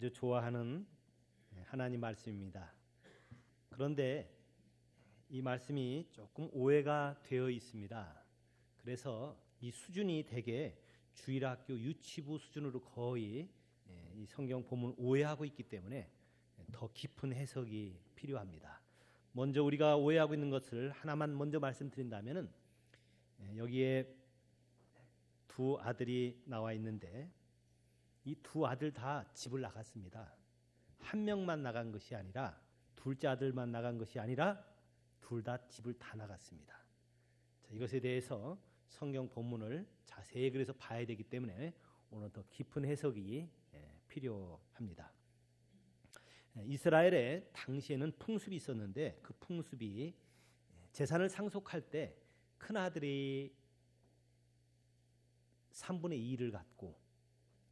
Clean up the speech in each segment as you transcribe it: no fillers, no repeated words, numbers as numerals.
아주 좋아하는 하나님 말씀입니다. 그런데 이 말씀이 조금 오해가 되어 있습니다. 그래서 이 수준이 되게 주일학교 유치부 수준으로 거의 이 성경 본문을 오해하고 있기 때문에 더 깊은 해석이 필요합니다. 먼저 우리가 오해하고 있는 것을 하나만 먼저 말씀드린다면은 여기에 두 아들이 나와 있는데 이 두 아들 다 집을 나갔습니다. 한 명만 나간 것이 아니라 둘째 아들만 나간 것이 아니라 둘 다 집을 다 나갔습니다. 자, 이것에 대해서 성경 본문을 자세히 그래서 봐야 되기 때문에 오늘 더 깊은 해석이 필요합니다. 이스라엘에 당시에는 풍습이 있었는데 그 풍습이 재산을 상속할 때 큰아들이 3분의 2를 갖고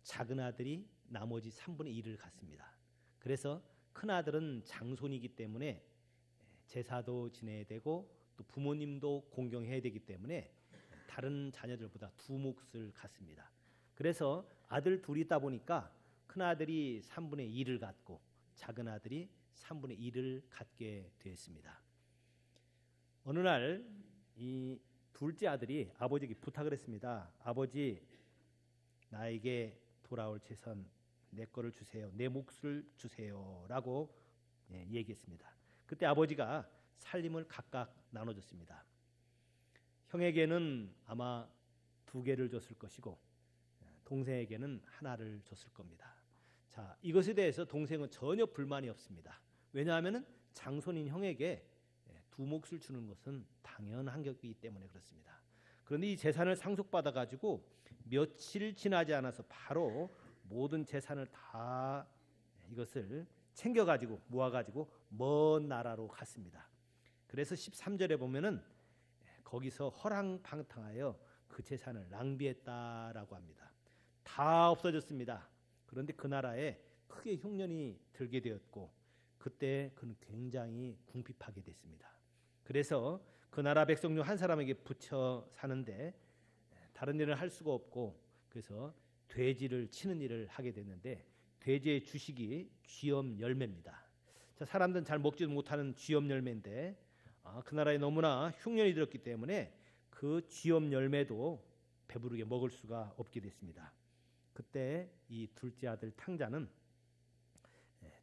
작은 아들이 나머지 3분의 1을 갖습니다. 그래서 큰아들은 장손이기 때문에 제사도 지내야 되고 또 부모님도 공경해야 되기 때문에 다른 자녀들보다 두 몫을 갖습니다. 그래서 아들 둘이 있다 보니까 큰아들이 3분의 1을 갖고 작은 아들이 3분의 1을 갖게 되었습니다. 어느 날 이 둘째 아들이 아버지에게 부탁을 했습니다. 아버지, 나에게 돌아올 재산 내 거를 주세요. 내 몫을 주세요. 라고 얘기했습니다. 그때 아버지가 살림을 각각 나눠줬습니다. 형에게는 아마 2개를 줬을 것이고 동생에게는 하나를 줬을 겁니다. 자, 이것에 대해서 동생은 전혀 불만이 없습니다. 왜냐하면 장손인 형에게 두 몫을 주는 것은 당연한 것이기 때문에 그렇습니다. 그런데 이 재산을 상속받아 가지고 며칠 지나지 않아서 바로 모든 재산을 다 이것을 챙겨 가지고 모아 가지고 먼 나라로 갔습니다. 그래서 13절에 보면은 거기서 허랑방탕하여 그 재산을 낭비했다라고 합니다. 다 없어졌습니다. 그런데 그 나라에 크게 흉년이 들게 되었고 그때 그는 굉장히 궁핍하게 됐습니다. 그래서 그 나라 백성 중 한 사람에게 붙여 사는데 다른 일을 할 수가 없고 그래서 돼지를 치는 일을 하게 됐는데 돼지의 주식이 쥐엄 열매입니다. 자, 사람들은 잘 먹지도 못하는 쥐엄 열매인데 그 나라에 너무나 흉년이 들었기 때문에 그 쥐엄 열매도 배부르게 먹을 수가 없게 됐습니다. 그때 이 둘째 아들 탕자는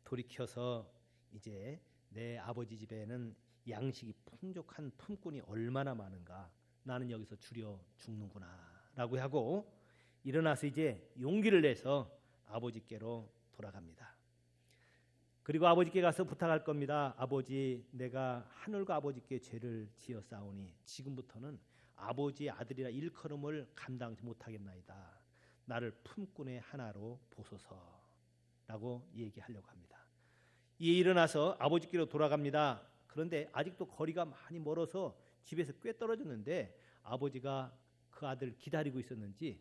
돌이켜서 이제 내 아버지 집에는 양식이 풍족한 품꾼이 얼마나 많은가, 나는 여기서 줄여 죽는구나 라고 하고 일어나서 이제 용기를 내서 아버지께로 돌아갑니다. 그리고 아버지께 가서 부탁할 겁니다. 아버지, 내가 하늘과 아버지께 죄를 지었사오니 지금부터는 아버지의 아들이라 일컬음을 감당하지 못하겠나이다. 나를 품꾼의 하나로 보소서라고 얘기하려고 합니다. 이에 일어나서 아버지께로 돌아갑니다. 그런데 아직도 거리가 많이 멀어서 집에서 꽤 떨어졌는데 아버지가 그 아들을 기다리고 있었는지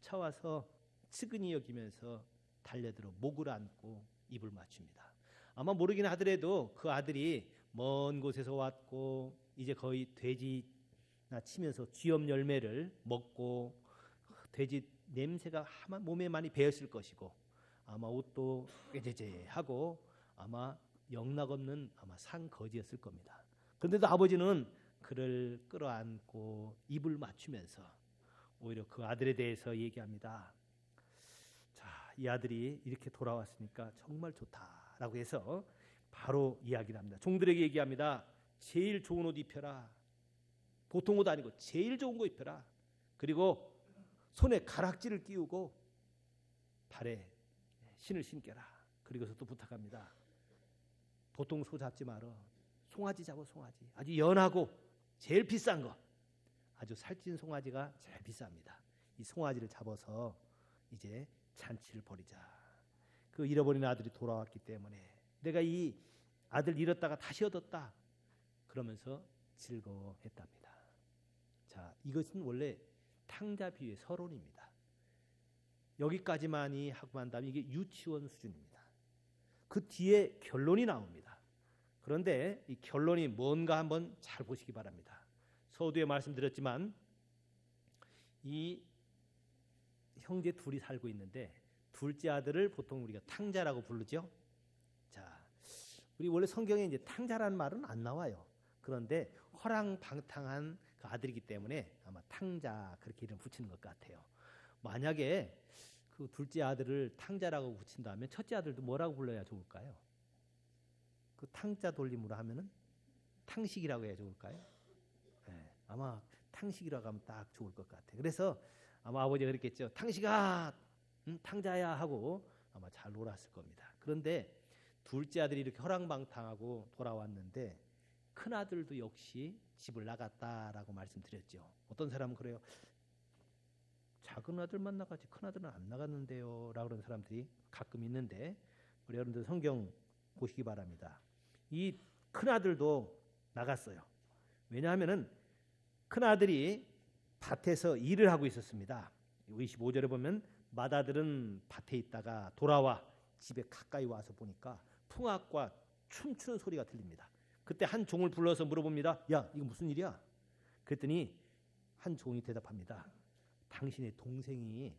쫓아와서 측은히 여기면서 달려들어 목을 안고 입을 맞춥니다. 아마 모르긴 하더라도 그 아들이 먼 곳에서 왔고 이제 거의 돼지나 치면서 쥐엄 열매를 먹고 돼지 냄새가 아마 몸에 많이 배었을 것이고 아마 옷도 꾀재재하고 아마 영락없는 아마 산거지였을 겁니다. 그런데도 아버지는 그를 끌어안고 입을 맞추면서 오히려 그 아들에 대해서 얘기합니다. 자, 이 아들이 이렇게 돌아왔으니까 정말 좋다라고 해서 바로 이야기를 합니다. 종들에게 얘기합니다. 제일 좋은 옷 입혀라. 보통 옷 아니고 제일 좋은 거 입혀라. 그리고 손에 가락지를 끼우고 발에 신을 신겨라. 그리고서 또 부탁합니다. 보통 소 잡지 말어. 송아지 잡아, 송아지. 아주 연하고 제일 비싼 거. 아주 살찐 송아지가 제일 비쌉니다. 이 송아지를 잡아서 이제 잔치를 벌이자. 그 잃어버린 아들이 돌아왔기 때문에 내가 이 아들 잃었다가 다시 얻었다. 그러면서 즐거워했답니다. 자, 이것은 원래 탕자 비유의 서론입니다. 여기까지만이 하고 난 다음에 이게 유치원 수준입니다. 그 뒤에 결론이 나옵니다. 그런데 이 결론이 뭔가 한번 잘 보시기 바랍니다. 서두에 말씀드렸지만 이 형제 둘이 살고 있는데 둘째 아들을 보통 우리가 탕자라고 부르죠. 자, 우리 원래 성경에 이제 탕자라는 말은 안 나와요. 그런데 허랑방탕한 그 아들이기 때문에 아마 탕자 그렇게 이름 붙이는 것 같아요. 만약에 그 둘째 아들을 탕자라고 붙인다면 첫째 아들도 뭐라고 불러야 좋을까요? 그 탕자 돌림으로 하면은 탕식이라고 해야 좋을까요? 네, 아마 탕식이라고 하면 딱 좋을 것 같아요. 그래서 아마 아버지가 그랬겠죠. 탕식아, 탕자야 하고 아마 잘 놀았을 겁니다. 그런데 둘째 아들이 이렇게 허랑방탕하고 돌아왔는데 큰 아들도 역시 집을 나갔다라고 말씀드렸죠. 어떤 사람은 그래요. 작은 아들만 나가지 큰 아들은 안 나갔는데요 라고 그러는 사람들이 가끔 있는데 우리 여러분들 성경 보시기 바랍니다. 이 큰 아들도 나갔어요. 왜냐하면은 큰 아들이 밭에서 일을 하고 있었습니다. 25절에 보면 맏아들은 밭에 있다가 돌아와 집에 가까이 와서 보니까 풍악과 춤추는 소리가 들립니다. 그때 한 종을 불러서 물어봅니다. 야, 이거 무슨 일이야? 그랬더니 한 종이 대답합니다. 당신의 동생이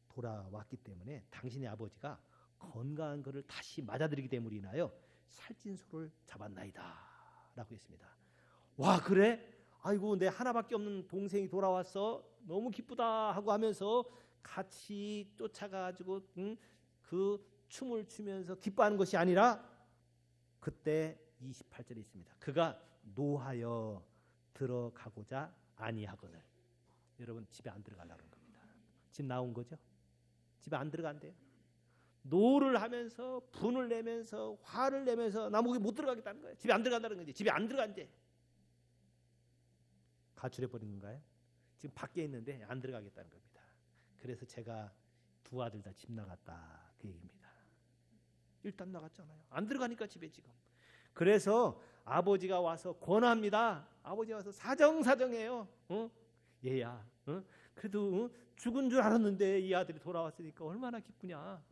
돌아왔기 때문에 당신의 아버지가 건강한 것을 다시 맞아들이기 때문에 인하여 살찐소를 잡았나이다 라고 했습니다. 와, 그래? 아이고, 내 하나밖에 없는 동생이 돌아왔어. 너무 기쁘다 하고 하면서 같이 쫓아가지고 그 춤을 추면서 기뻐하는 것이 아니라 그때 28절에 있습니다. 그가 노하여 들어가고자 아니하거늘. 여러분 집에 안 들어가려는 겁니다. 집 나온 거죠? 집에 안 들어간대요. 노를 하면서 분을 내면서 화를 내면서 나 거기 못 들어가겠다는 거예요. 집에 안 들어간다는 거지. 집에 안 들어간대. 가출해 버린 건가요? 지금 밖에 있는데 안 들어가겠다는 겁니다. 그래서 제가 두 아들 다 집 나갔다 그 얘기입니다. 일단 나갔잖아요. 안 들어가니까 집에 지금. 그래서 아버지가 와서 권합니다. 아버지가 와서 사정사정해요. 얘야, 그래도 죽은 줄 알았는데 이 아들이 돌아왔으니까 얼마나 기쁘냐.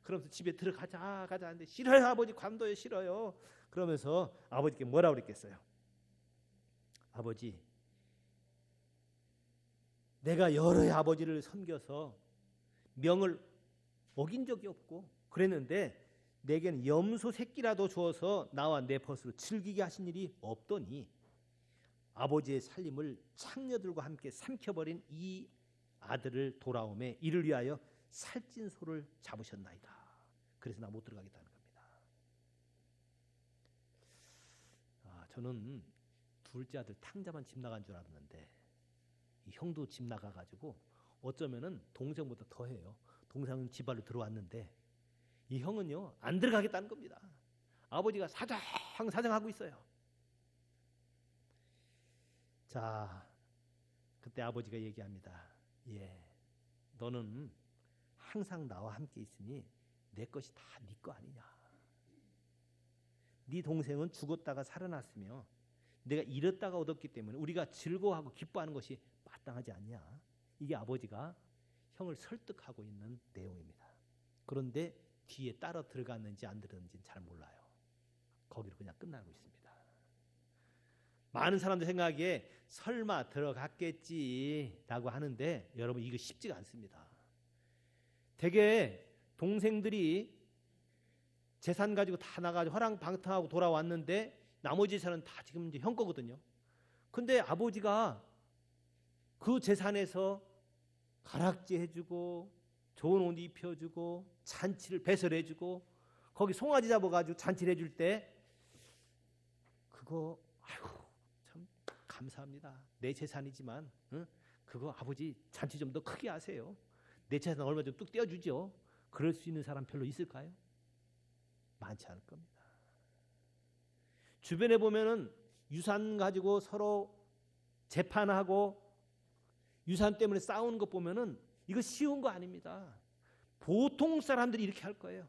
그러면서 집에 들어가자 하는데 싫어요. 아버지 관둬요. 싫어요. 그러면서 아버지께 뭐라고 그랬겠어요? 아버지, 내가 여러 해 아버지를 섬겨서 명을 어긴 적이 없고 그랬는데 내게는 염소 새끼라도 주어서 나와 내 벗으로 즐기게 하신 일이 없더니 아버지의 살림을 창녀들과 함께 삼켜버린 이 아들을 돌아오매 이를 위하여 살찐 소를 잡으셨나이다. 그래서 나 못 들어가겠다는 겁니다. 저는 둘째 아들 탕자만 집 나간 줄 알았는데 이 형도 집 나가가지고 어쩌면은 동생보다 더해요. 동생은 집 안으로 들어왔는데 이 형은요 안 들어가겠다는 겁니다. 아버지가 사정하고 있어요. 자, 그때 아버지가 얘기합니다. 예, 너는 항상 나와 함께 있으니 내 것이 다 네 거 아니냐. 네 동생은 죽었다가 살아났으며 내가 잃었다가 얻었기 때문에 우리가 즐거워하고 기뻐하는 것이 마땅하지 않냐. 이게 아버지가 형을 설득하고 있는 내용입니다. 그런데 뒤에 따라 들어갔는지 안 들어갔는지는 잘 몰라요. 거기로 그냥 끝나고 있습니다. 많은 사람들 생각에 설마 들어갔겠지라고 하는데 여러분 이거 쉽지가 않습니다. 되게 동생들이 재산 가지고 다 나가지고 허랑방탕하고 돌아왔는데 나머지 재산은 다 지금 이제 형 거거든요. 근데 아버지가 그 재산에서 가락지 해주고 좋은 옷 입혀주고 잔치를 배설해주고 거기 송아지 잡아가지고 잔치를 해줄 때 그거 아이고 참 감사합니다. 내 재산이지만 그거 아버지 잔치 좀 더 크게 하세요. 내 재산 얼마 좀 뚝 떼어주죠. 그럴 수 있는 사람 별로 있을까요? 많지 않을 겁니다. 주변에 보면은 유산 가지고 서로 재판하고 유산 때문에 싸우는 것 보면은 이거 쉬운 거 아닙니다. 보통 사람들이 이렇게 할 거예요.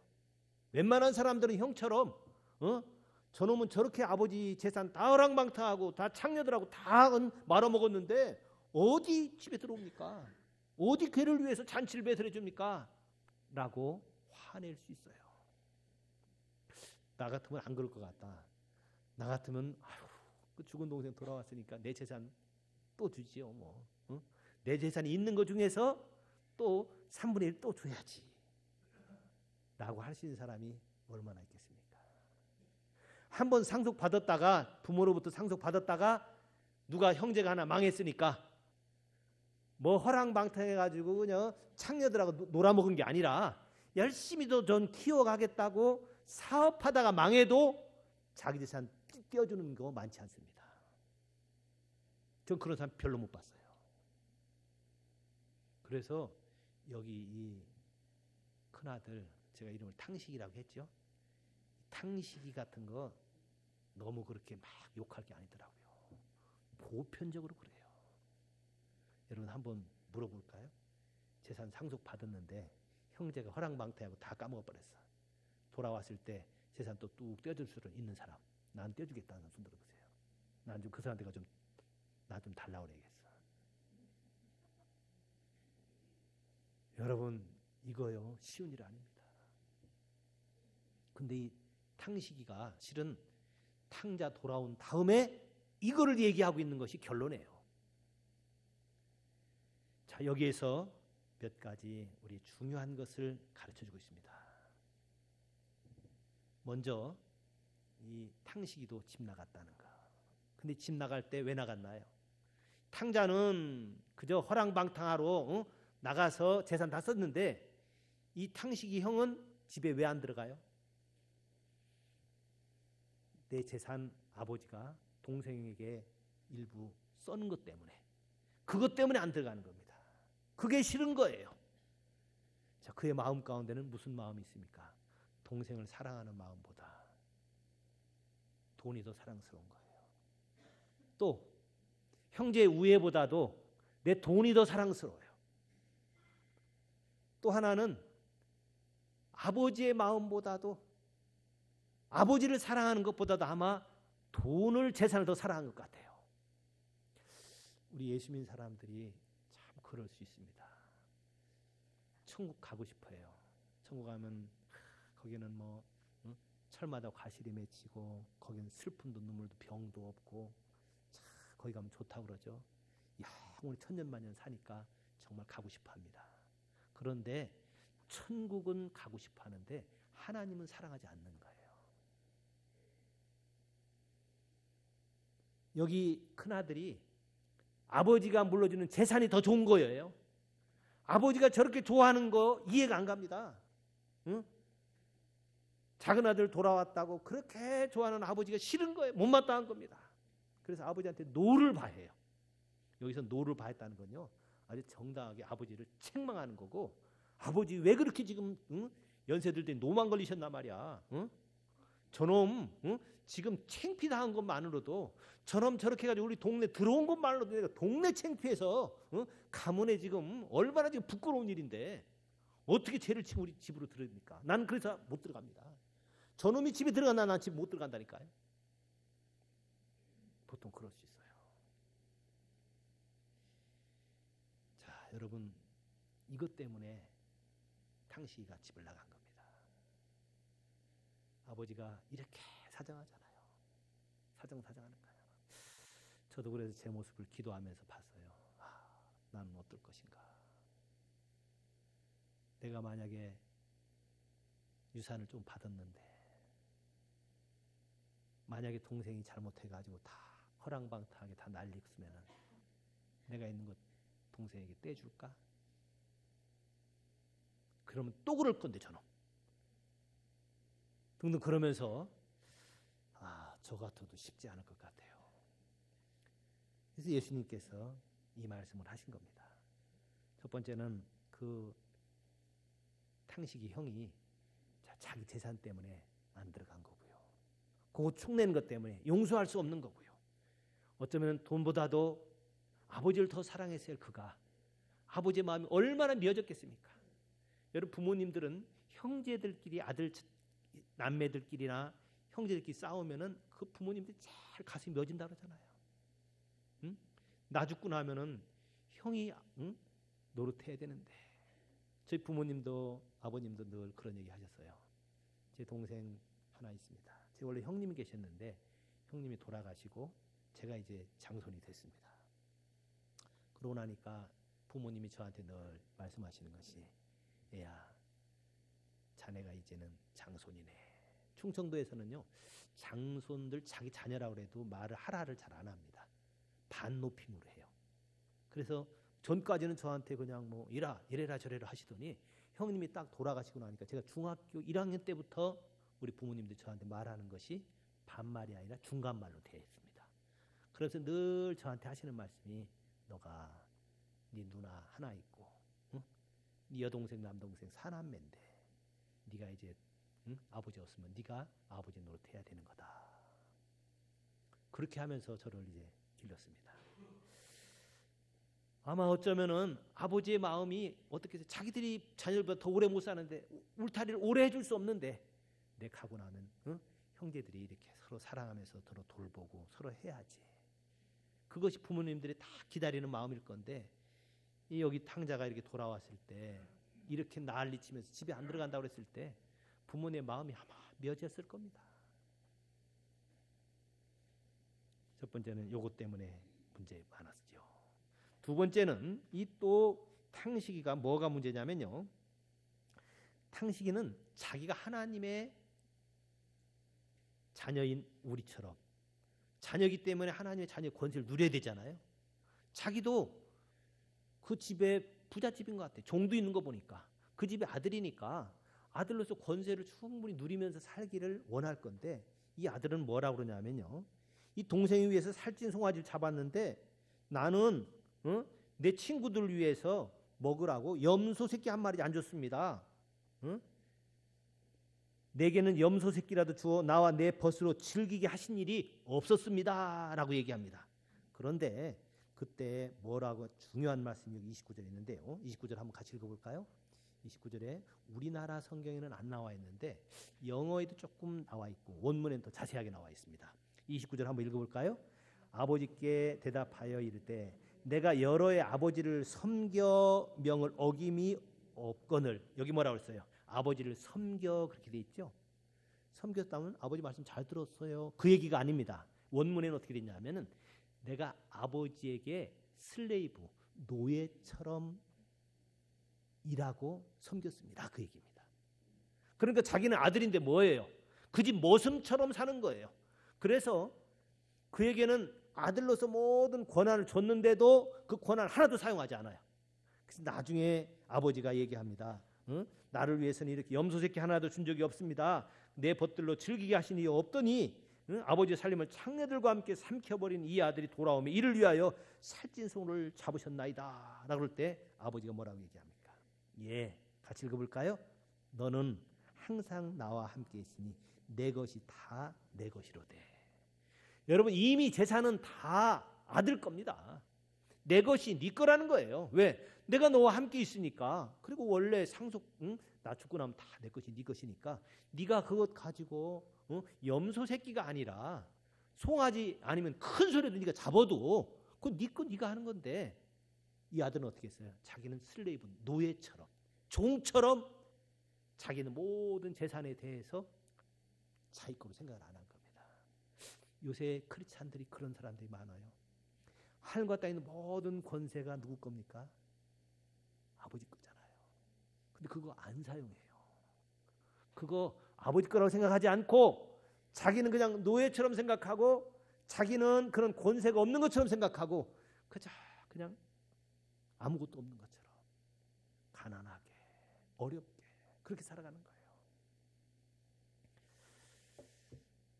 웬만한 사람들은 형처럼 저놈은 저렇게 아버지 재산 다 허랑방탕하고 다 창녀들하고 다 말아먹었는데 어디 집에 들어옵니까? 어디 괴를 위해서 잔치를 배설해 줍니까? 라고 화낼 수 있어요. 나 같으면 안 그럴 것 같다. 나 같으면 아유, 그 죽은 동생 돌아왔으니까 내 재산 또 주지요. 내 재산이 있는 것 중에서 또 3분의 1 또 줘야지. 라고 할 수 있는 사람이 얼마나 있겠습니까? 한 번 상속받았다가 부모로부터 상속받았다가 누가 형제가 하나 망했으니까 뭐 허랑방탕해가지고 그냥 창녀들하고 놀아먹은 게 아니라 열심히 전 키워가겠다고 사업하다가 망해도 자기 재산 떼어주는 거 많지 않습니다. 전 그런 사람 별로 못 봤어요. 그래서 여기 이 큰아들, 제가 이름을 탕식이라고 했죠. 탕식이 같은 거 너무 그렇게 막 욕할 게 아니더라고요. 보편적으로 그래요. 여러분 한번 물어볼까요? 재산 상속 받았는데 형제가 허랑방탕하고 다 까먹어버렸어. 돌아왔을 때 재산 또 뚝 떼어줄 수 있는 사람, 난 떼어주겠다는 손 들어보세요. 난 좀 그 사람한테 나 좀 달라고 그래야겠어. 여러분 이거요 쉬운 일 아닙니다. 근데 이 탕식이가 실은 탕자 돌아온 다음에 이거를 얘기하고 있는 것이 결론이에요. 자, 여기에서 몇 가지 우리 중요한 것을 가르쳐주고 있습니다. 먼저 이 탕식이도 집 나갔다는 거. 근데 집 나갈 때 왜 나갔나요? 탕자는 그저 허랑방탕하러 나가서 재산 다 썼는데 이 탕식이 형은 집에 왜 안 들어가요? 내 재산 아버지가 동생에게 일부 써는 것 때문에, 그것 때문에 안 들어가는 겁니다. 그게 싫은 거예요. 자, 그의 마음 가운데는 무슨 마음이 있습니까? 동생을 사랑하는 마음보다 돈이 더 사랑스러운 거예요. 또 형제의 우애보다도 내 돈이 더 사랑스러워요. 또 하나는 아버지의 마음보다도, 아버지를 사랑하는 것보다도 아마 돈을, 재산을 더 사랑하는 것 같아요. 우리 예수 믿는 사람들이 참 그럴 수 있습니다. 천국 가고 싶어요. 천국 가면 거기는 뭐 철마다 과실이 맺히고 거기는 슬픔도 눈물도 병도 없고 참 거기 가면 좋다고 그러죠. 영원히 천년만년 사니까 정말 가고 싶어합니다. 그런데 천국은 가고 싶어하는데 하나님은 사랑하지 않는 거예요. 여기 큰아들이 아버지가 물려주는 재산이 더 좋은 거예요. 아버지가 저렇게 좋아하는 거 이해가 안 갑니다. 응? 작은 아들 돌아왔다고 그렇게 좋아하는 아버지가 싫은 거예요. 못마땅한 겁니다. 그래서 아버지한테 노를 바해요. 여기서 노를 바했다는 건요, 아주 정당하게 아버지를 책망하는 거고, 아버지 왜 그렇게 지금 연세들 때 노만 걸리셨나 말이야. 저놈 지금 창피당한 것만으로도, 저놈 저렇게 해가지고 우리 동네 들어온 것만으로도 내가 동네 창피해서 가문에 지금 얼마나 지금 부끄러운 일인데 어떻게 죄를 지금 우리 집으로 들어옵니까? 난 그래서 못 들어갑니다. 저놈이 집에 들어간다, 난 집 못 들어간다니까요. 보통 그럴 수 있어요. 자, 여러분 이것 때문에 탕식이가 집을 나간 겁니다. 아버지가 이렇게 사정하잖아요. 사정하는 거예요. 저도 그래서 제 모습을 기도하면서 봤어요. 나는 어떨 것인가. 내가 만약에 유산을 좀 받았는데, 만약에 동생이 잘못해가지고 다 허랑방탕하게 다 날리면 내가 있는 것 동생에게 떼줄까? 그러면 또 그럴 건데 저는 등등 그러면서 저 같아도 쉽지 않을 것 같아요. 그래서 예수님께서 이 말씀을 하신 겁니다. 첫 번째는 그 탕식이 형이 자기 재산 때문에 안 들어간 거고요. 그거 축내는 것 때문에 용서할 수 없는 거고요. 어쩌면 돈보다도 아버지를 더 사랑했어요. 그가 아버지의 마음이 얼마나 미어졌겠습니까? 여러분 부모님들은 형제들끼리 남매들끼리나 형제들끼리 싸우면은 그 부모님들이 잘 가슴이 맺은다 그러잖아요. 응? 나 죽고 나면은 형이 노릇해야 되는데. 저희 부모님도 아버님도 늘 그런 얘기 하셨어요. 제 동생 하나 있습니다. 제 원래 형님이 계셨는데 형님이 돌아가시고 제가 이제 장손이 됐습니다. 그러고 나니까 부모님이 저한테 늘 말씀하시는 것이, 애야, 자네가 이제는 장손이네. 충청도에서는요, 장손들 자기 자녀라고 해도 말을 하라를 잘 안 합니다. 반높임으로 해요. 그래서 전까지는 저한테 그냥 뭐 이래라 저래라 하시더니 형님이 딱 돌아가시고 나니까 제가 중학교 1학년 때부터 우리 부모님들 저한테 말하는 것이 반말이 아니라 중간말로 되어 있습니다. 그래서 늘 저한테 하시는 말씀이 너가 네 누나 하나 있고 응? 네 여동생 남동생 사남매인데 네가 이제 응? 아버지 없으면 네가 아버지 노릇해야 되는 거다. 그렇게 하면서 저를 이제 길렀습니다. 아마 어쩌면은 아버지의 마음이 어떻게 해서 자기들이 자녀들보다 더 오래 못 사는데 울타리를 오래 해줄 수 없는데 내 가고 나면 응? 형제들이 이렇게 서로 사랑하면서 서로 돌보고 서로 해야지. 그것이 부모님들이 다 기다리는 마음일 건데 여기 탕자가 이렇게 돌아왔을 때 이렇게 난리치면서 집에 안 들어간다고 그랬을 때 부모님의 마음이 아마 미어졌을 겁니다. 첫 번째는 요것 때문에 문제 많았죠. 두 번째는 이 또 탕식이가 뭐가 문제냐면요. 탕식이는 자기가 하나님의 자녀인 우리처럼 자녀이기 때문에 하나님의 자녀의 권세를 누려야 되잖아요. 자기도 그 집에 부잣집인 것 같아요. 종도 있는 거 보니까. 그 집의 아들이니까 아들로서 권세를 충분히 누리면서 살기를 원할 건데 이 아들은 뭐라고 그러냐면요. 이 동생을 위해서 살찐 송아지를 잡았는데 나는 내 친구들 위해서 먹으라고 염소 새끼 한 마리 안 줬습니다. 내게는 염소 새끼라도 주어 나와 내 벗으로 즐기게 하신 일이 없었습니다. 라고 얘기합니다. 그런데 그때 뭐라고 중요한 말씀이 여기 29절에 있는데요. 29절 한번 같이 읽어볼까요? 29절에 우리나라 성경에는 안 나와 있는데 영어에도 조금 나와 있고 원문에는 더 자세하게 나와 있습니다. 29절 한번 읽어볼까요? 아버지께 대답하여 이르되 내가 여러의 아버지를 섬겨 명을 어김이 없거늘. 여기 뭐라고 했어요? 아버지를 섬겨 그렇게 돼 있죠. 섬겼다면 아버지 말씀 잘 들었어요. 그 얘기가 아닙니다. 원문에는 어떻게 됐냐면은 내가 아버지에게 슬레이브 노예처럼 일하고 섬겼습니다. 그 얘기입니다. 그러니까 자기는 아들인데 뭐예요? 그 집 모슴처럼 사는 거예요. 그래서 그에게는 아들로서 모든 권한을 줬는데도 그 권한 하나도 사용하지 않아요. 그래서 나중에 아버지가 얘기합니다. 나를 위해서는 이렇게 염소 새끼 하나도 준 적이 없습니다. 내 벗들로 즐기게 하신 이유 없더니 아버지의 살림을 창녀들과 함께 삼켜버린 이 아들이 돌아오며 이를 위하여 살찐 소를 잡으셨나이다. 라고 할 때 아버지가 뭐라고 얘기합니까? 예, 같이 읽어볼까요? 너는 항상 나와 함께 있으니 내 것이 다 내 것이로되. 여러분 이미 재산은 다 아들 겁니다. 내 것이 네 거라는 거예요. 왜? 내가 너와 함께 있으니까. 그리고 원래 상속 나 죽고 나면 다 내 것이 네 것이니까 네가 그것 가지고 염소 새끼가 아니라 송아지 아니면 큰 소리도 네가 잡아도 그건 네 거 네가 하는 건데 이 아들은 어떻게 했어요? 자기는 슬레이브 노예처럼 종처럼 자기는 모든 재산에 대해서 자기 거로 생각을 안 한 겁니다. 요새 크리스찬들이 그런 사람들이 많아요. 하늘과 땅에 있는 모든 권세가 누구 겁니까? 아버지 거잖아요. 근데 그거 안 사용해요. 그거 아버지 거라고 생각하지 않고 자기는 그냥 노예처럼 생각하고 자기는 그런 권세가 없는 것처럼 생각하고 그냥 아무것도 없는 것처럼 가난하게 어렵게 그렇게 살아가는 거예요.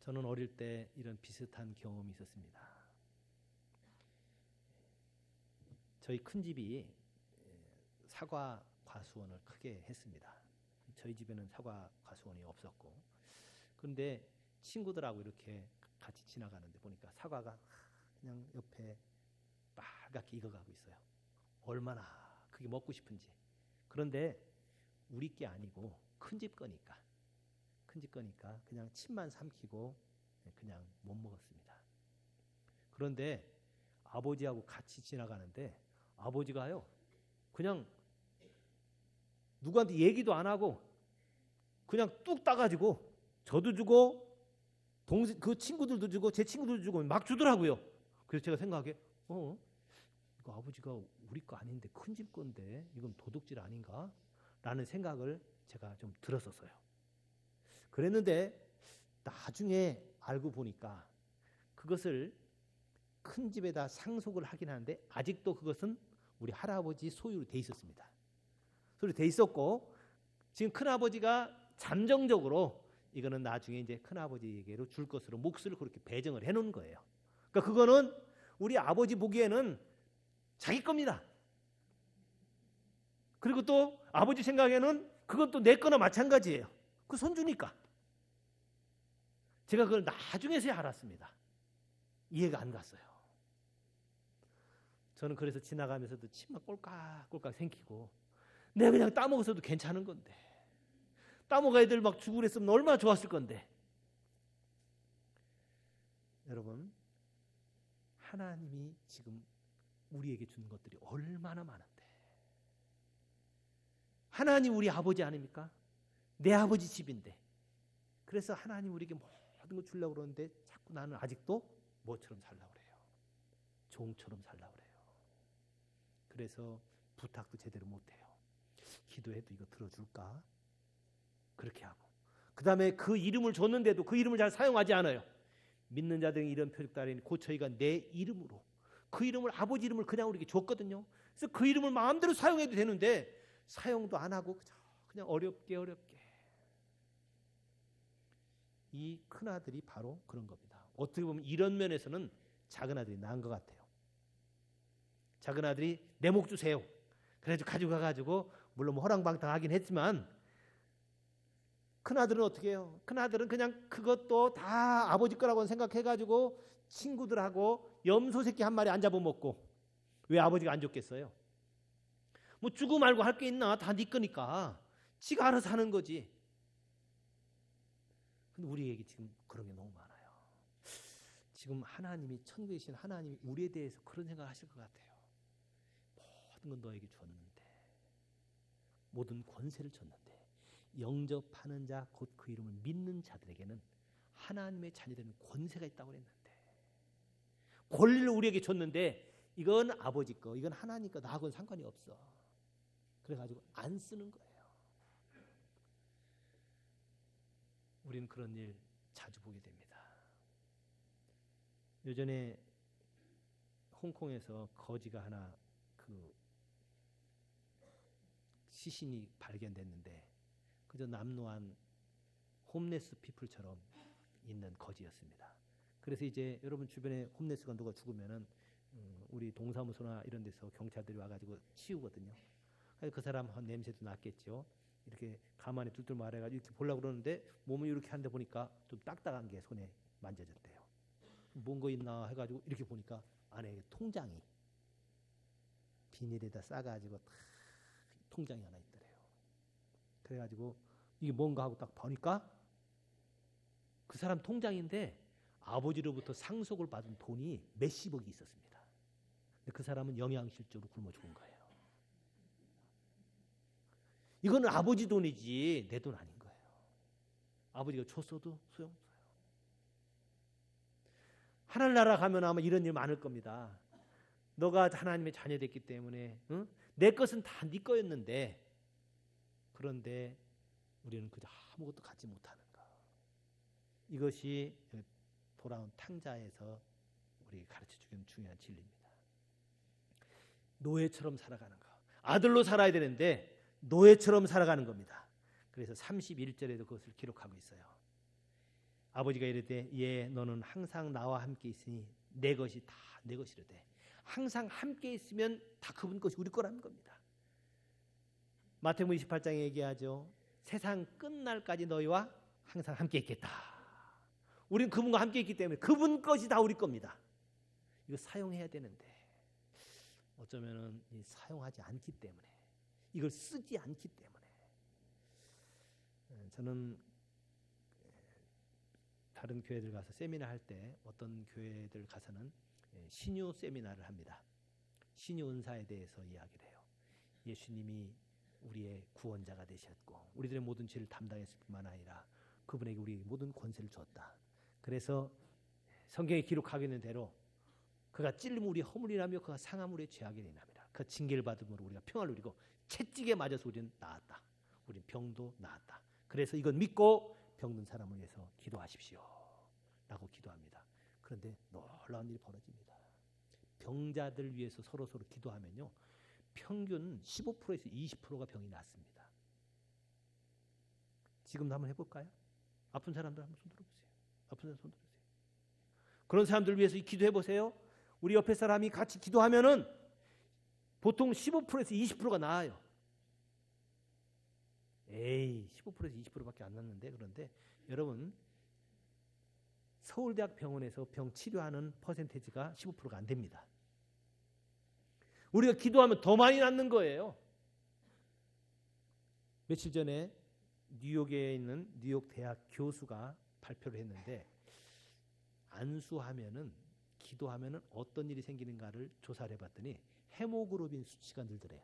저는 어릴 때 이런 비슷한 경험이 있었습니다. 저희 큰집이 사과 과수원을 크게 했습니다. 저희 집에는 사과 과수원이 없었고 그런데 친구들하고 이렇게 같이 지나가는데 보니까 사과가 그냥 옆에 빨갛게 익어가고 있어요. 얼마나 그게 먹고 싶은지. 그런데 우리 게 아니고 큰집 거니까 그냥 침만 삼키고 그냥 못 먹었습니다. 그런데 아버지하고 같이 지나가는데 아버지가요 그냥 누구한테 얘기도 안 하고 그냥 뚝 따가지고 저도 주고 그 친구들도 주고 제 친구들도 주고 막 주더라고요. 그래서 제가 생각하기에 이거 아버지가 우리 거 아닌데 큰 집 건데 이건 도둑질 아닌가? 라는 생각을 제가 좀 들었었어요. 그랬는데 나중에 알고 보니까 그것을 큰 집에다 상속을 하긴 하는데 아직도 그것은 우리 할아버지 소유로 돼 있었습니다. 소유로 돼 있었고 지금 큰아버지가 잠정적으로 이거는 나중에 이제 큰아버지에게로 줄 것으로 몫을 그렇게 배정을 해놓은 거예요. 그러니까 그거는 우리 아버지 보기에는 자기 겁니다. 그리고 또 아버지 생각에는 그건 또 내 거나 마찬가지예요. 그 손주니까. 제가 그걸 나중에서야 알았습니다. 이해가 안 갔어요. 저는 그래서 지나가면서도 침만 꼴깍꼴깍 생기고 내가 그냥 따먹었어도 괜찮은 건데 따먹어 애들 막 주고 그랬으면 얼마나 좋았을 건데. 여러분, 하나님이 지금 우리에게 주는 것들이 얼마나 많은데. 하나님 우리 아버지 아닙니까? 내 아버지 집인데. 그래서 하나님 우리에게 모든 걸 주려고 그러는데 자꾸 나는 아직도 뭐처럼 살려고 그래요. 종처럼 살려고 그래요. 그래서 부탁도 제대로 못해요. 기도해도 이거 들어줄까? 그렇게 하고 그 다음에 그 이름을 줬는데도 그 이름을 잘 사용하지 않아요. 믿는 자들에게 이런 표적 따르니 곧 저희가 내 이름으로 그 이름을 아버지 이름을 그냥 우리에게 줬거든요. 그래서 그 이름을 마음대로 사용해도 되는데 사용도 안 하고 그냥 어렵게 이 큰아들이 바로 그런 겁니다. 어떻게 보면 이런 면에서는 작은 아들이 나은 것 같아요. 작은 아들이 내 목 주세요. 그래서 가지고 가가지고 물론 뭐 허랑방탕하긴 했지만 큰아들은 어떻게 해요? 큰아들은 그냥 그것도 다 아버지 거라고 생각해가지고 친구들하고 염소 새끼 한 마리 안 잡아먹고. 왜 아버지가 안 줬겠어요? 뭐 주고 말고 할 게 있나? 다 네 거니까 지가 알아서 하는 거지. 근데 우리에게 지금 그런 게 너무 많아요. 지금 하나님이 천국에 계신 하나님이 우리에 대해서 그런 생각을 하실 것 같아요. 모든 건 너에게 줬는데 모든 권세를 줬는데 영접하는 자 곧 그 이름을 믿는 자들에게는 하나님의 자녀되는 권세가 있다고 그랬는데 권리를 우리에게 줬는데 이건 아버지 거, 이건 하나님 거, 나하고는 상관이 없어. 그래가지고 안 쓰는 거예요. 우리는 그런 일 자주 보게 됩니다. 예전에 홍콩에서 거지가 하나 그 시신이 발견됐는데 그저 남루한 홈레스 피플처럼 있는 거지였습니다. 그래서 이제 여러분 주변에 홈레스가 누가 죽으면은 우리 동사무소나 이런 데서 경찰들이 와가지고 치우거든요. 그 사람 냄새도 났겠죠. 이렇게 가만히 뚫뚫 말해가지고 이렇게 보려고 그러는데 몸을 이렇게 한데 보니까 좀 딱딱한 게 손에 만져졌대요. 뭔 거 있나 해가지고 이렇게 보니까 안에 통장이 비닐에다 싸가지고 딱 통장이 하나 있더래요. 그래가지고 이게 뭔가 하고 딱 보니까 그 사람 통장인데 아버지로부터 상속을 받은 돈이 몇십억이 있었습니다. 근데 그 사람은 영양실조로 굶어 죽은 거예요. 이거는 아버지 돈이지 내 돈 아닌 거예요. 아버지가 줬어도 소용없어요. 하늘나라 가면 아마 이런 일 많을 겁니다. 너가 하나님의 자녀 됐기 때문에 응? 내 것은 다 네 거였는데 그런데 우리는 그저 아무것도 갖지 못하는 거. 이것이 돌아온 탕자에서 우리에게 가르쳐주는 중요한 진리입니다. 노예처럼 살아가는 거. 아들로 살아야 되는데 노예처럼 살아가는 겁니다. 그래서 31절에도 그것을 기록하고 있어요. 아버지가 이르되 예 너는 항상 나와 함께 있으니 내 것이 다 내 것이로되. 항상 함께 있으면 다 그분 것이 우리 거라는 겁니다. 마태복음 28장에 얘기하죠. 세상 끝날까지 너희와 항상 함께 있겠다. 우리는 그분과 함께 있기 때문에 그분 것이 다 우리 겁니다. 이거 사용해야 되는데 어쩌면은 사용하지 않기 때문에 이걸 쓰지 않기 때문에 저는 다른 교회들 가서 세미나 할 때 어떤 교회들 가서는 신유 세미나를 합니다. 신유 은사에 대해서 이야기를 해요. 예수님이 우리의 구원자가 되셨고 우리들의 모든 죄를 담당했을 뿐만 아니라 그분에게 우리 모든 권세를 줬다. 그래서 성경에 기록하고 있는 대로 그가 찔림 우리 허물이라며 그가 상함 우리의 죄악이 되나이다. 그 징계를 받음으로 우리가 평화를 누리고 채찍에 맞아서 우리는 나았다. 우린 병도 나았다. 그래서 이건 믿고 병든 사람을 위해서 기도하십시오 라고 기도합니다. 그런데 놀라운 일이 벌어집니다. 병자들 위해서 서로 기도하면요, 평균 15%에서 20%가 병이 낫습니다. 지금도 한번 해볼까요? 아픈 사람들 한번 손 들어보세요. 아픈 사람 손 들어보세요. 그런 사람들 위해서 기도해보세요. 우리 옆에 사람이 같이 기도하면은 보통 15%에서 20%가 나아요. 에이, 15%에서 20%밖에 안 났는데. 그런데 여러분, 서울대학 병원에서 병 치료하는 퍼센테이지가 15%가 안 됩니다. 우리가 기도하면 더 많이 낫는 거예요. 며칠 전에 뉴욕에 있는 뉴욕 대학 교수가 발표를 했는데, 안수하면은, 기도하면은 어떤 일이 생기는가를 조사를 해봤더니 헤모글로빈 수치가 늘더래요.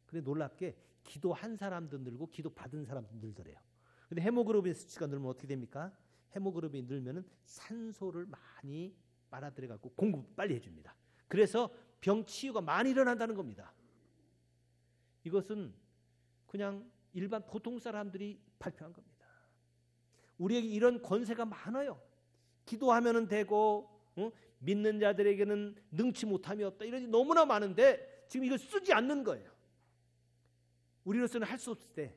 근데 놀랍게 기도한 사람도 늘고 기도 받은 사람도 늘더래요. 근데 헤모글로빈 수치가 늘면 어떻게 됩니까? 헤모글로빈이 늘면은 산소를 많이 빨아들여 갖고 공급 빨리 해줍니다. 그래서 병 치유가 많이 일어난다는 겁니다. 이것은 그냥 일반 보통 사람들이 발표한 겁니다. 우리에게 이런 권세가 많아요. 기도하면은 되고, 믿는 자들에게는 능치 못함이 없다. 이런 일이 너무나 많은데 지금 이걸 쓰지 않는 거예요. 우리로서는 할 수 없을 때,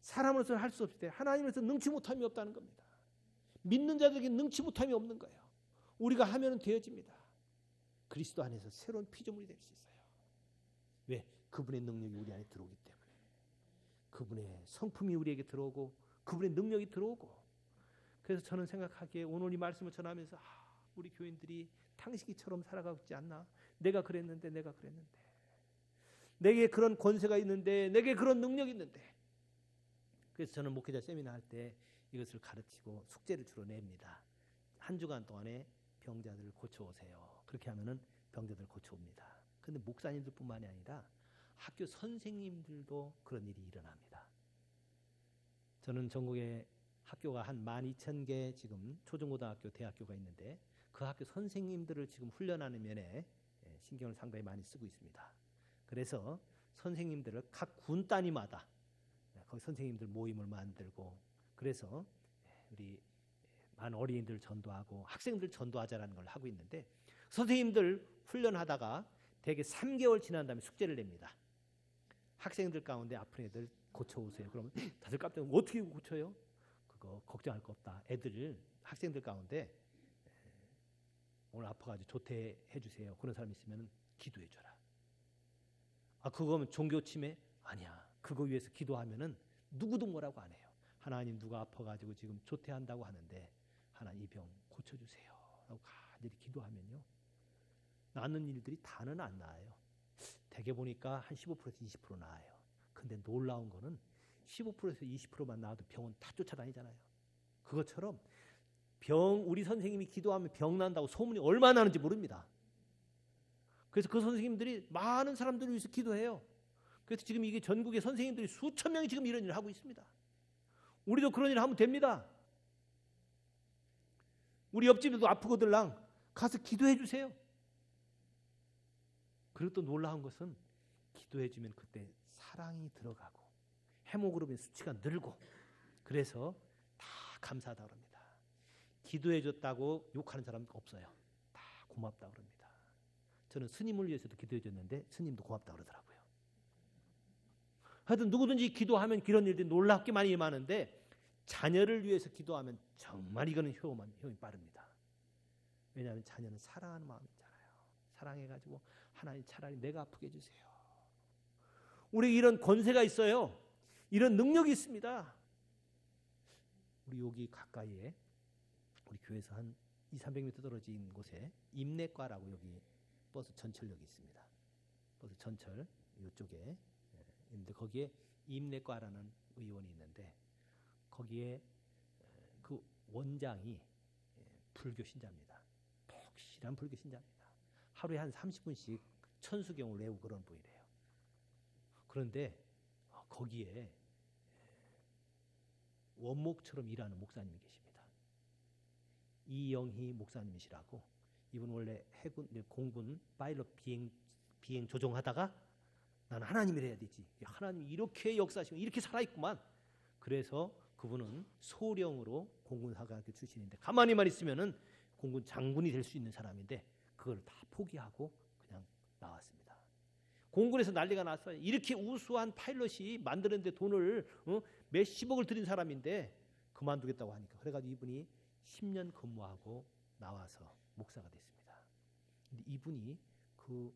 사람으로서는 할 수 없을 때 하나님으로서는 능치 못함이 없다는 겁니다. 믿는 자들에게 능치 못함이 없는 거예요. 우리가 하면은 되어집니다. 그리스도 안에서 새로운 피조물이 될 수 있어요. 왜? 그분의 능력이 우리 안에 들어오기 때문에. 그분의 성품이 우리에게 들어오고 그분의 능력이 들어오고. 그래서 저는 생각하기에 오늘 이 말씀을 전하면서 우리 교인들이 탕식이처럼 살아가고 있지 않나? 내가 그랬는데 내게 그런 권세가 있는데, 내게 그런 능력이 있는데. 그래서 저는 목회자 세미나 할 때 이것을 가르치고 숙제를 주로 냅니다. 한 주간 동안에 병자들을 고쳐오세요. 그렇게 하면은 병자들을 고쳐옵니다. 그런데 목사님들뿐만이 아니라 학교 선생님들도 그런 일이 일어납니다. 저는 전국에 학교가 한 12,000개 지금 초중고등학교, 대학교가 있는데 그 학교 선생님들을 지금 훈련하는 면에 신경을 상당히 많이 쓰고 있습니다. 그래서 선생님들을 각 군 단위마다 거기 선생님들 모임을 만들고, 그래서 우리 많은 어린이들 전도하고 학생들 전도하자라는 걸 하고 있는데, 선생님들 훈련하다가 대개 3개월 지난 다음에 숙제를 냅니다. 학생들 가운데 아픈 애들 고쳐오세요. 그러면 다들 깜짝 놀라서 어떻게 고쳐요? 그거 걱정할 거 없다. 학생들 가운데 오늘 아파가지고 조퇴해 주세요. 그런 사람 있으면 기도해 줘라. 그거면 종교 침해? 아니야. 그거 위해서 기도하면은 누구도 뭐라고 안 해요. 하나님, 누가 아파가지고 지금 조퇴한다고 하는데 하나님 이 병 고쳐주세요 라고 간절히 기도하면요, 낫는 일들이 다는 안 나아요. 대개 보니까 한 15%에서 20% 나아요. 근데 놀라운 거는 15%에서 20%만 나와도 병은 다 쫓아다니잖아요. 그것처럼 우리 선생님이 기도하면 병 난다고 소문이 얼마나 나는지 모릅니다. 그래서 그 선생님들이 많은 사람들을 위해서 기도해요. 그래서 지금 이게 전국의 선생님들이 수천 명이 지금 이런 일을 하고 있습니다. 우리도 그런 일을 하면 됩니다. 우리 옆집에도 아프거들랑 가서 기도해 주세요. 그리고 또 놀라운 것은 기도해 주면 그때 사랑이 들어가고 헤모글로빈 수치가 늘고, 그래서 다 감사하다 그럽니다. 기도해 줬다고 욕하는 사람 없어요. 다 고맙다 그럽니다. 저는 스님을 위해서도 기도해 줬는데 스님도 고맙다 그러더라고요. 하여튼 누구든지 기도하면 이런 일들이 놀랍게 많이 많은데, 자녀를 위해서 기도하면 정말 이거는 효험이 빠릅니다. 왜냐하면 자녀는 사랑하는 마음이 있잖아요. 사랑해가지고 하나님 차라리 내가 아프게 해주세요. 우리 이런 권세가 있어요. 이런 능력이 있습니다. 우리 여기 가까이에 우리 교회에서 한 200-300m 떨어진 곳에 임내과라고 여기 버스 전철역이 있습니다. 버스 전철 이쪽에 있는데 거기에 임내과라는 의원이 있는데 거기에 그 원장이 불교 신자입니다. 독실한 불교 신자입니다. 하루에 한 30분씩 천수경을 외우고 그런 분이래요. 그런데 거기에 원목처럼 일하는 목사님이 계십니다. 이영희 목사님이시라고. 이분 원래 공군 파일럿 비행 조종하다가 나는 하나님을 해야 되지. 하나님이 이렇게 역사하시고 이렇게 살아있구만. 그래서 그분은 소령으로 공군사관학교 출신인데 가만히만 있으면은 공군 장군이 될 수 있는 사람인데 그걸 다 포기하고 그냥 나왔습니다. 공군에서 난리가 났어요. 이렇게 우수한 파일럿이 만드는데 돈을 몇십억을 들인 사람인데 그만두겠다고 하니까. 그래가지고 이분이 10년 근무하고 나와서 목사가 됐습니다. 근데 이분이 그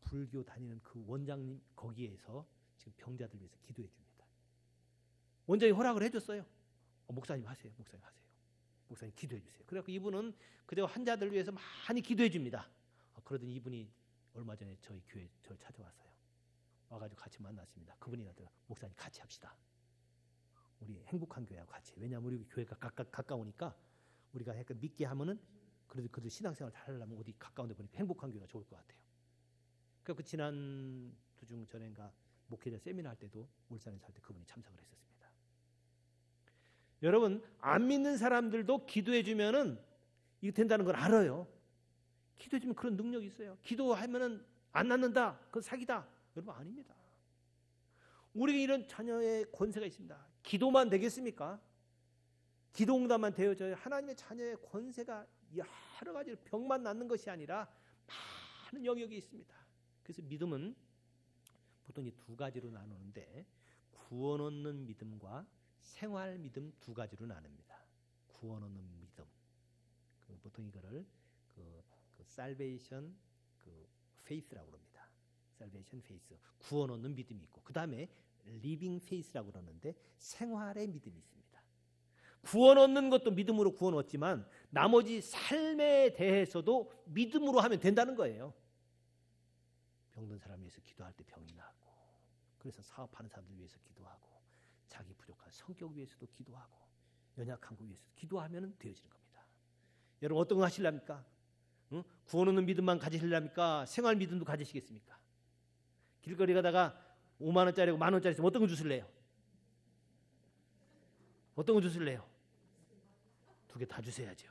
불교 다니는 그 원장님 거기에서 지금 병자들 위해서 기도해 줍니다. 원장이 허락을 해줬어요. 목사님 하세요. 목사님 하세요. 목사님 기도해 주세요. 그래서 이분은 그저 환자들 위해서 많이 기도해 줍니다. 그러더니 이분이 얼마 전에 저희 교회 저를 찾아왔어요. 와가지고 같이 만났습니다. 그분이 나한테 목사님 같이 합시다. 우리 행복한 교회하고 같이. 왜냐하면 우리 교회가 가까우니까 우리가 약간 믿게 하면은 그래도 신앙생활 잘 하려면 어디 가까운 데 보니까 행복한 교회가 좋을 것 같아요. 그래서 지난 주중 전인가 목회자 세미나 할 때도 울산에서 할 때 그분이 참석을 했었습니다. 여러분 안 믿는 사람들도 기도해 주면은 이거 된다는 걸 알아요. 기도해 주면 그런 능력이 있어요. 기도하면은 안 낫는다. 그건 사기다. 여러분 아닙니다. 우리에게 이런 자녀의 권세가 있습니다. 기도만 되겠습니까? 기도 응답만 되어져요. 하나님의 자녀의 권세가 여러 가지로 병만 낫는 것이 아니라 많은 영역이 있습니다. 그래서 믿음은 보통 이 두 가지로 나누는데 구원 얻는 믿음과 생활 믿음 두 가지로 나눕니다. 구원 얻는 믿음. 보통 이거를 salvation faith라고 그럽니다. salvation faith. 구원 얻는 믿음이 있고 그다음에 living faith라고 그러는데 생활의 믿음이 있습니다. 구원 얻는 것도 믿음으로 구원 얻지만 나머지 삶에 대해서도 믿음으로 하면 된다는 거예요. 병든 사람 위해서 기도할 때 병이 나고 그래서 사업하는 사람들 위해서 기도하고 자기 부족한 성격 위해서도 기도하고 연약한 것 위해서도 기도하면 되어지는 겁니다. 여러분 어떤 거 하시렵니까? 구원 얻는 믿음만 가지시렵니까? 생활 믿음도 가지시겠습니까? 길거리 가다가 5만 원짜리고 만 원짜리 있으면 어떤 거 주실래요? 어떤 거 주실래요? 두 개 다 주셔야죠.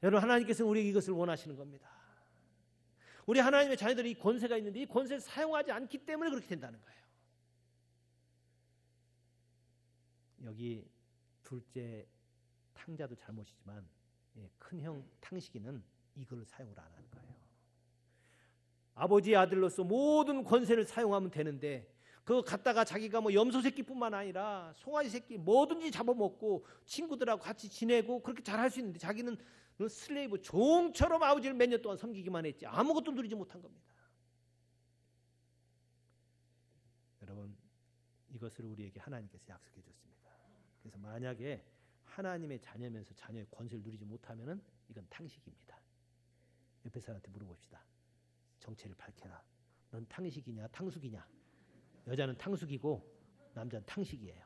여러분 하나님께서는 우리에게 이것을 원하시는 겁니다. 우리 하나님의 자녀들이 이 권세가 있는데 이 권세를 사용하지 않기 때문에 그렇게 된다는 거예요. 여기 둘째 탕자도 잘못이지만 큰형 탕식이는 이걸 사용을 안 하는 거예요. 아버지의 아들로서 모든 권세를 사용하면 되는데 그거 갖다가 자기가 뭐 염소 새끼뿐만 아니라 송아지 새끼 뭐든지 잡아먹고 친구들하고 같이 지내고 그렇게 잘할 수 있는데 자기는 슬레이브 종처럼 아버지를 몇 년 동안 섬기기만 했지 아무것도 누리지 못한 겁니다. 여러분 이것을 우리에게 하나님께서 약속해 줬습니다. 그래서 만약에 하나님의 자녀면서 자녀의 권세를 누리지 못하면은 이건 탕식입니다. 옆에 사람한테 물어봅시다. 정체를 밝혀라. 넌 탕식이냐 탕숙이냐? 여자는 탕숙이고 남자는 탕식이에요.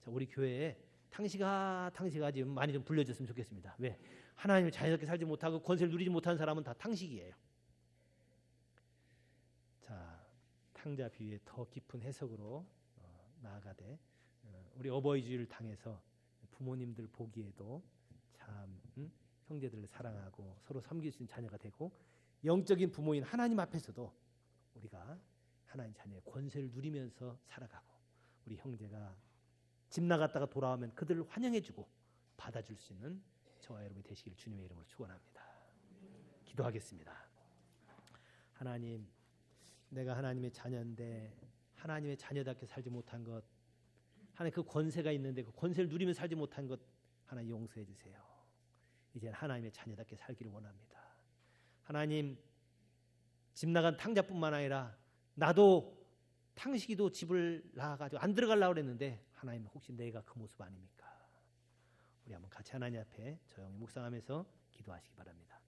자, 우리 교회에 탕식아 좀 많이 좀 불려줬으면 좋겠습니다. 왜? 하나님을 자연스럽게 살지 못하고 권세를 누리지 못하는 사람은 다 탕식이에요. 자, 탕자 비유의 더 깊은 해석으로 나아가되 우리 어버이 주일을 당해서 부모님들 보기에도 참 형제들을 사랑하고 서로 섬길 수 있는 자녀가 되고 영적인 부모인 하나님 앞에서도 우리가 하나님 자녀의 권세를 누리면서 살아가고 우리 형제가 집 나갔다가 돌아오면 그들을 환영해주고 받아줄 수 있는 저와 여러분이 되시길 주님의 이름으로 축원합니다. 기도하겠습니다. 하나님, 내가 하나님의 자녀인데 하나님의 자녀답게 살지 못한 것, 하나님 그 권세가 있는데 그 권세를 누리며 살지 못한 것 하나님 용서해 주세요. 이제 하나님의 자녀답게 살기를 원합니다. 하나님, 집 나간 탕자뿐만 아니라 나도 탕식이도 집을 나가가지고 안 들어가려고 그랬는데 하나님 혹시 내가 그 모습 아닙니까? 우리 한번 같이 하나님 앞에 조용히 묵상하면서 기도하시기 바랍니다.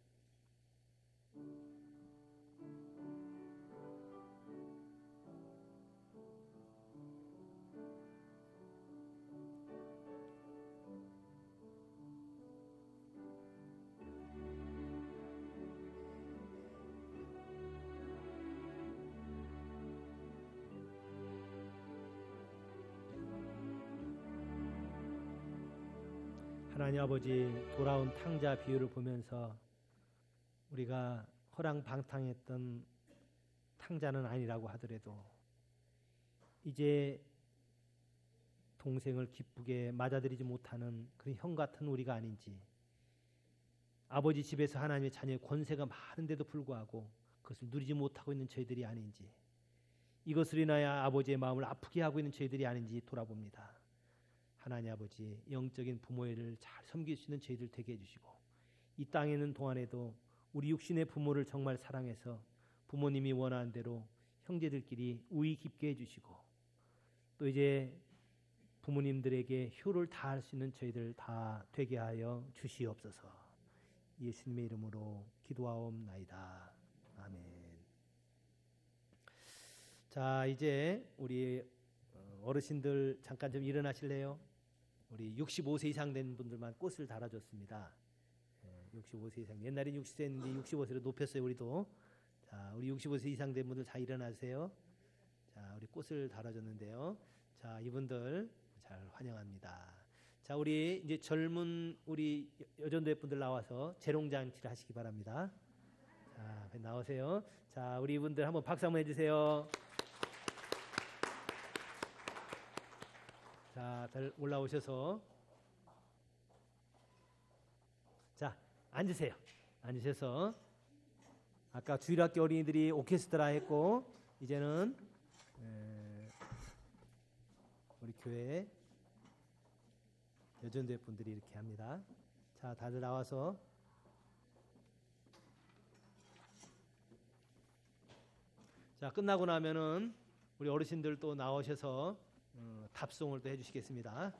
하나님 아버지, 돌아온 탕자 비유를 보면서 우리가 허랑방탕했던 탕자는 아니라고 하더라도 이제 동생을 기쁘게 맞아들이지 못하는 그런 형 같은 우리가 아닌지, 아버지 집에서 하나님의 자녀의 권세가 많은데도 불구하고 그것을 누리지 못하고 있는 저희들이 아닌지, 이것을 인하여 아버지의 마음을 아프게 하고 있는 저희들이 아닌지 돌아봅니다. 하나님 아버지, 영적인 부모의 일을 잘 섬길 수 있는 저희들 되게 해주시고, 이 땅에 있는 동안에도 우리 육신의 부모를 정말 사랑해서 부모님이 원하는 대로 형제들끼리 우애 깊게 해주시고, 또 이제 부모님들에게 효를 다할 수 있는 저희들 다 되게 하여 주시옵소서. 예수님의 이름으로 기도하옵나이다. 아멘. 자, 이제 우리 어르신들 잠깐 좀 일어나실래요? 우리 65세 이상 된 분들만 꽃을 달아줬습니다. 65세 이상, 옛날에 60세였는데 65세로 높였어요, 우리도. 자, 우리 65세 이상 된 분들 다 일어나세요. 자, 우리 꽃을 달아줬는데요. 자, 이분들 잘 환영합니다. 자, 우리 이제 젊은 우리 여전도회 분들 나와서 재롱잔치를 하시기 바랍니다. 자, 나오세요. 자, 우리 이분들 한번 박수 한번 해주세요. 자, 잘 올라오셔서, 자, 앉으세요. 앉으셔서, 아까 주일학교 어린이들이 오케스트라 했고, 이제는 우리 교회 여전도회 분들이 이렇게 합니다. 자, 다들 나와서, 자, 끝나고 나면은 우리 어르신들 또 나오셔서 답송을 또 해주시겠습니다.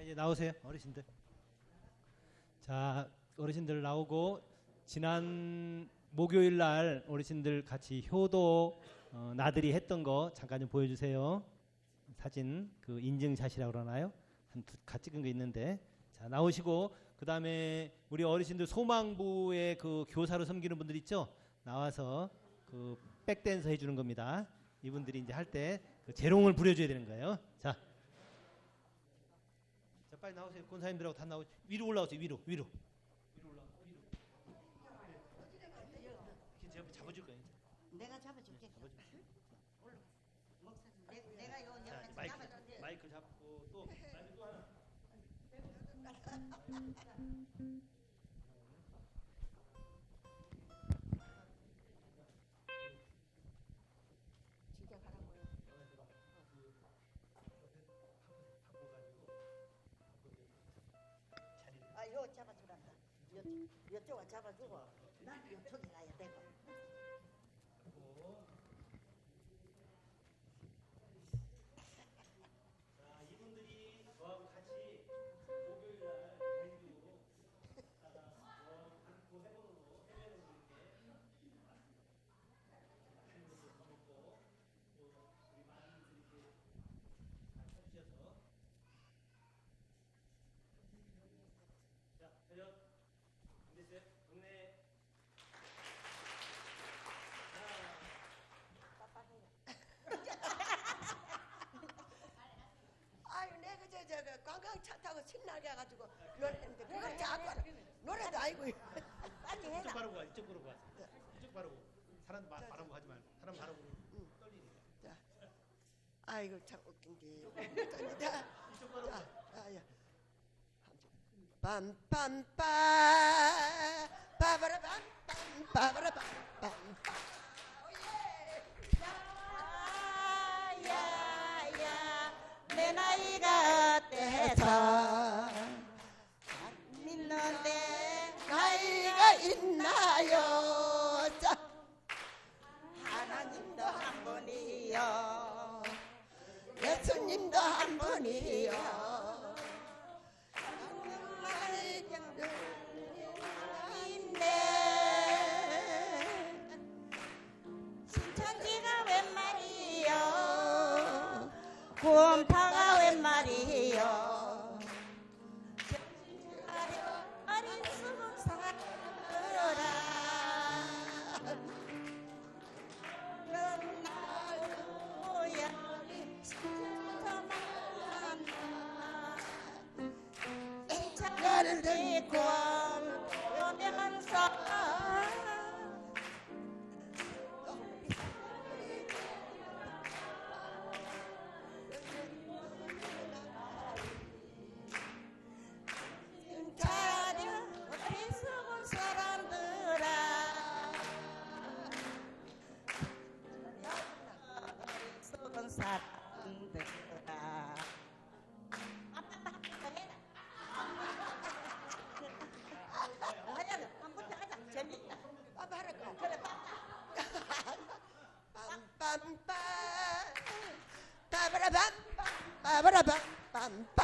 이제 나오세요, 어르신들. 자, 어르신들 나오고 지난 목요일 날 어르신들 같이 효도 나들이 했던 거 잠깐 좀 보여주세요. 사진 그 인증샷이라고 그러나요? 같이 찍은 거 있는데 자 나오시고 그 다음에 우리 어르신들 소망부의 그 교사로 섬기는 분들 있죠? 나와서 그 백댄서 해주는 겁니다. 이분들이 이제 할 때 그 재롱을 부려줘야 되는 거예요. 자 빨리 나오세요. 권사님들하고 다 나오세요. 위로 올라오세요. 위로 올라. 이렇게 제가 잡아줄 거예요. 내가 잡아줄게. 내가 요 옆에 잡아줄게. 마이크 잡고 또 마이크 또 하나. 진짜 가라고요. 아, 요 잡아주란다. 요쪽은 잡아주고 난 요쪽에 가야 되고. 이분들이 저하고 같이 목요일 날 밴드로 그 해보는 해외로 이렇게 한국에서 먹고 또 우리 많은 분들이 이렇게 해주셔서 자 차렷 안됐어요? 동네 아유, 내가 저 관광차 타고 신나게 해가지고 노래했는데 그걸 자꾸 노래도 아니고 빨리 해라. 이쪽 바르고 와 이쪽 바르고 와 이쪽 바르고 사람 바라고 하지 말고 사람 바라고 떨리니까 자, 아이고 참 웃긴 게 이쪽 바르고 와 야, 빰빰빰 빠바라밤 빠바라밤 야야야 내 나이가 어때서 믿는데 나이가 있나요? 자, 하나님도 한 분이요 예수님도 한 분이요 신천지가 웬 말이요 구원파가 웬 말이요 어리숙은 사랑으로라 그런 나우야 신천지가 만나 나를 듣고 오면서 차려 어리석은 사람들아 어리석은 사람들아 재밌다. 빠바라까. 그래 빰빰빰 빠바라밤 빠바라밤 빰빰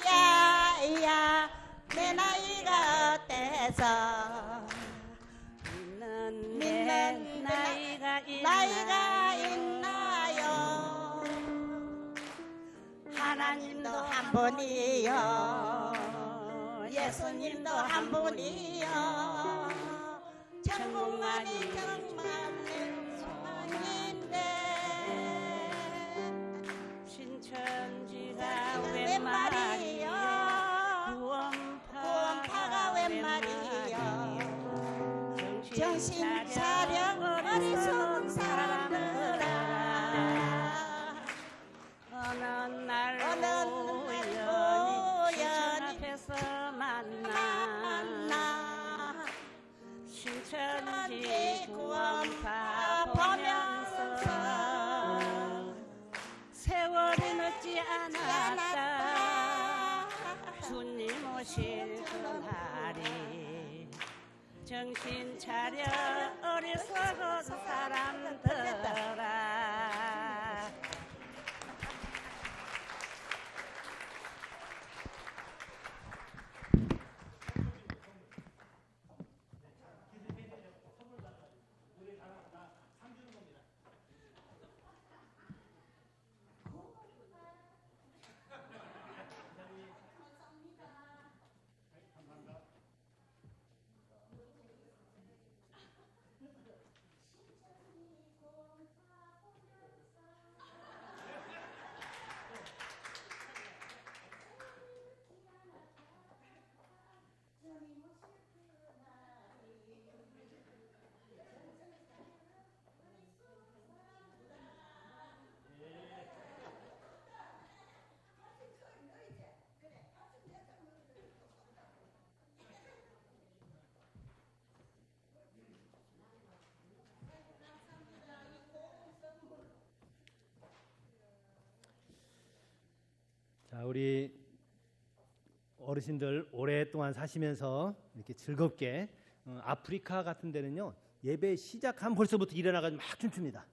야야 내 나이가 어때서 믿는 나이가 있나요? 하나님도 한 분이요 예수님도 한 분이요 천국만이 정말 소망인데 신천지가 웬 말이요 구원파가 웬 말이요 정신 차려 어리석은 사람들아 어느 날 우연히 신천 앞에서 만나 신천지 구원파 보면서 세월이 늦지 않았다 주님 오실 그날이 정신 차려 어리석은 사람들아 자, 우리 어르신들 오랫동안 사시면서 이렇게 즐겁게 아프리카 같은 데는요 예배 시작하면 벌써부터 일어나가지고 막 춤춥니다.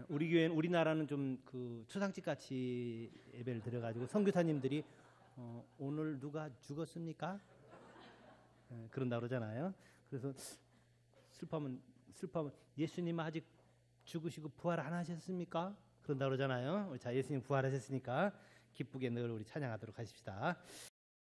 우리 교회는 우리나라는 좀 그 초상집 같이 예배를 드려가지고 선교사님들이 오늘 누가 죽었습니까? 그런다 그러잖아요. 그래서 슬퍼하면 예수님 아직 죽으시고 부활 안 하셨습니까? 그런다 그러잖아요. 자, 예수님 부활하셨으니까 기쁘게 늘 우리 찬양하도록 하십시다.